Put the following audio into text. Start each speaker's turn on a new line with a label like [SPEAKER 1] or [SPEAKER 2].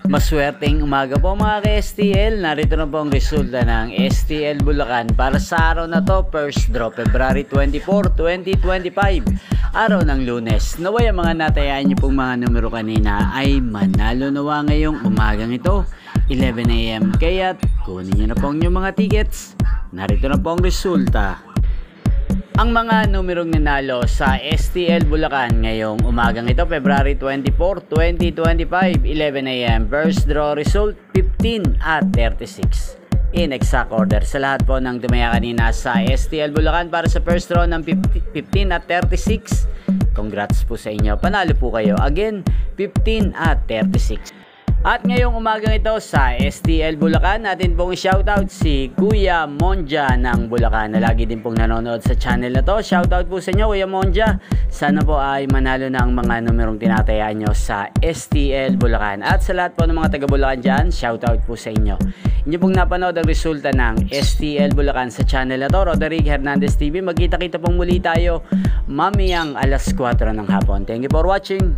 [SPEAKER 1] Maswerteng umaga po mga ka-STL. Narito na po ang resulta ng STL Bulacan para sa araw na to, first draw February 24, 2025, araw ng Lunes. Naway ang mga natayaan niyo pong mga numero kanina ay manalo nawa ngayong umagang ito 11 AM. Kaya kunin niyo na po ang inyong mga tickets. Narito na po ang resulta. Ang mga numerong nanalo sa STL Bulacan ngayong umagang ito, February 24, 2025, 11 AM. First draw result, 15 at 36. In exact order. Sa lahat po ng tumaya kanina sa STL Bulacan para sa first draw ng 15 at 36, congrats po sa inyo. Panalo po kayo. Again, 15 at 36. At ngayong umagang ito sa STL Bulacan, natin pong shoutout si Kuya Monja ng Bulacan na lagi din pong nanonood sa channel na to. Shoutout po sa inyo Kuya Monja. Sana po ay manalo na ang mga numerong tinatayaan nyo sa STL Bulacan. At sa lahat po ng mga taga Bulacan dyan, shoutout po sa inyo. Inyo pong napanood ang resulta ng STL Bulacan sa channel na to, Roderick Hernandez TV. Magkita-kita pong muli tayo mamayang alas 4 ng hapon. Thank you for watching.